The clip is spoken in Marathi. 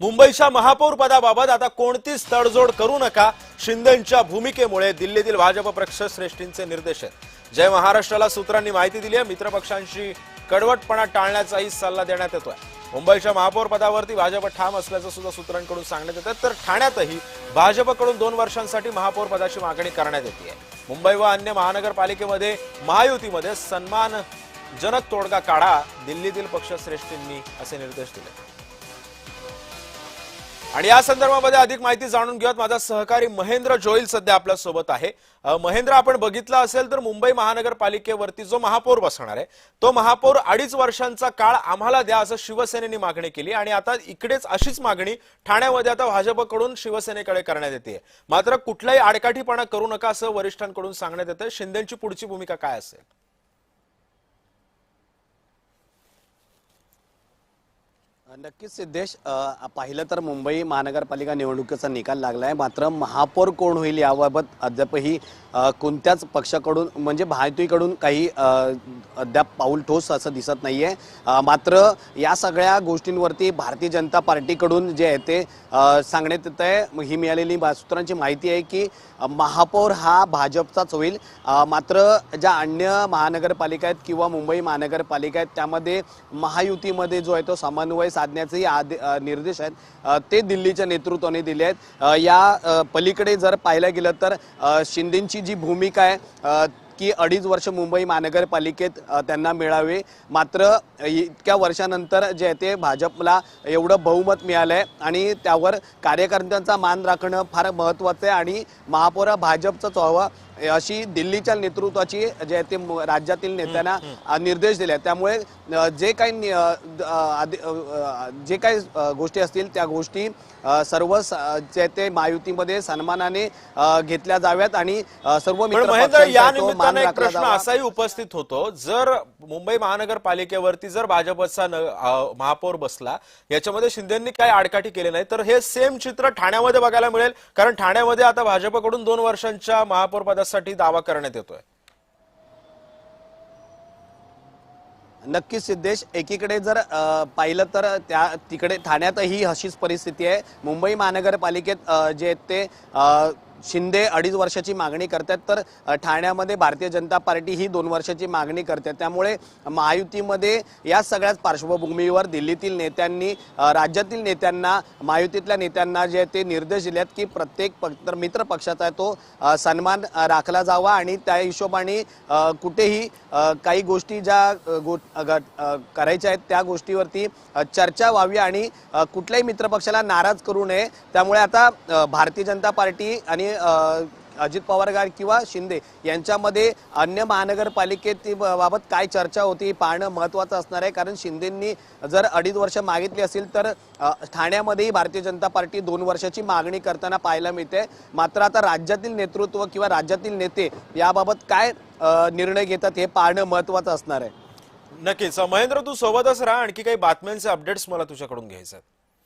मुंबईच्या महापौर पदाबाबत आता कोणतीच तडजोड करू नका, शिंदेंच्या भूमिकेमुळे दिल्लीतील भाजप पक्षश्रेष्ठींचे निर्देश आहेत। जय महाराष्ट्राला सूत्रांनी माहिती दिली आहे। मित्रपक्षांशी कडवटपणा टाळण्याचाही सल्ला देण्यात येतोय। मुंबईच्या महापौर पदावरती भाजप ठाम असल्याचं सुद्धा सूत्रांकडून सांगण्यात येतं। तर ठाण्यातही भाजपकडून 2 वर्षांसाठी महापौर पदाची मागणी करण्यात येते। मुंबई व अन्य महानगरपालिकेमध्ये महायुतीमध्ये सन्मानजनक तोडगा काढा, दिल्लीतील पक्षश्रेष्ठींनी असे निर्देश दिले। आणि या संदर्भामध्ये अधिक माहिती जाणून घेऊयात। माझा सहकारी महेंद्र जोईल सध्या आपल्या सोबत आहे। महेंद्र, आपण बघितलं असेल तर मुंबई महानगरपालिकेवरती जो महापौर बसणार आहे तो महापौर 2.5 वर्षांचा काळ आम्हाला द्या असं शिवसेनेने मागणी केली आणि आता इकडेच अशीच मागणी ठाण्यामध्ये आता भाजपकडून शिवसेनेकडे करण्यात येते। मात्र कुठलाही आडकाठीपणा करू नका असं वरिष्ठांकडून सांगण्यात येतं। शिंदेंची पुढची भूमिका काय असेल? नक्कीच सिद्धेश, पाहिलं तर मुंबई महानगरपालिका निवडणुकीचा निकाल लागलाय, मात्र महापौर कोण होईल याबाबत अद्यापही कोणत्याच पक्षाकडून म्हणजे महायुतीकडून काही अद्याप पाऊल ठोस असं दिसत नाहीये। मात्र या सगळ्या गोष्टींवरती भारतीय जनता पार्टीकडून जे आहे ते सांगण्यात येत आहे। ही मिळालेली सूत्रांची माहिती आहे की महापौर हा भाजपचाच होईल। मात्र ज्या अन्य महानगरपालिका आहेत किंवा मुंबई महानगरपालिका आहेत त्यामध्ये महायुतीमध्ये जो आहे तो समन्वय साधण्याचे निर्देश आहेत ते दिल्लीच्या नेतृत्वाने दिले आहेत। या पलीकडे जर पाहायला गेलं तर शिंदेंची जी भूमिका आहे की 2.5 वर्ष मुंबई महानगरपालिकेत त्यांना मिळावे, मात्र इतक्या वर्षानंतर जे आहे ते भाजपला एवढं बहुमत मिळालंय आणि त्यावर कार्यकर्त्यांचा मान राखणं फार महत्त्वाचं आहे आणि महापौर भाजपचंच व्हावं अशी दिल्लीच्या नेतृत्वाची जे आहे ते राज्यातील नेत्यांना निर्देश दिले आहेत। त्यामुळे जे काही गोष्टी असतील त्या गोष्टी सर्व जे ते महायुतीमध्ये सन्मानाने घेतल्या जाव्यात आणि सर्व मित्र एक प्रश्न असाही उपस्थित होतो, जर मुंबई महानगरपालिकेवरती जर भाजपचा महापौर बसला, याच्यामध्ये शिंदेंनी काही आडकाठी केली नाही तर हे सेम चित्र ठाण्यामध्ये बघायला मिळेल, कारण ठाण्यामध्ये आता भाजपकडून 2 वर्षांच्या महापौर पदासाठी दावा करण्यात येतोय। नक्कीच सिद्धेश, एकीकडे जर पाहिलं तर तिकडे ठाण्यातही अशीच परिस्थिती आहे। मुंबई महानगरपालिकेत जे ते शिंदे 2.5 वर्षाची मागणी करतात तर ठाण्यामध्ये भारतीय जनता पार्टी ही 2 वर्षाची मागणी करते। त्यामुळे महायुतीमध्ये या सगळ्याच पार्श्वभूमीवर दिल्लीतील नेत्यांनी राज्यातील नेत्यांना महायुतीतल्या नेत्यांना जे ते निर्देश दिलेत की प्रत्येक मित्र पक्षाचा तो सन्मान राखला जावा आणि त्या हिशोबाने कुठेही काही गोष्टी ज्या करायच्या आहेत त्या गोष्टीवरती चर्चा व्हावी आणि कुठल्याही मित्रपक्षाला नाराज करू नये। त्यामुळे आता भारतीय जनता पार्टी आणि अजित पवार किंवा शिंदे यांच्यामध्ये अन्य महानगरपालिकेत बाबत काय चर्चा होती पाहणं महत्त्वाचं असणार आहे, कारण शिंदेंनी जर 2.5 वर्ष मागितली असेल तर ठाण्यामध्येही भारतीय जनता पार्टी 2 वर्षाची मागणी करताना पाहायला मिळते। मात्र आता राज्यातील नेतृत्व किंवा राज्यातील नेते याबाबत काय निर्णय घेतात हे पाहणं महत्त्वाचं असणार आहे। नक्कीच महेंद्र, तू सोबतच राहा, आणखी काही बातम्यांचे अपडेट्स मला तुझ्याकडून घ्यायचे आहेत।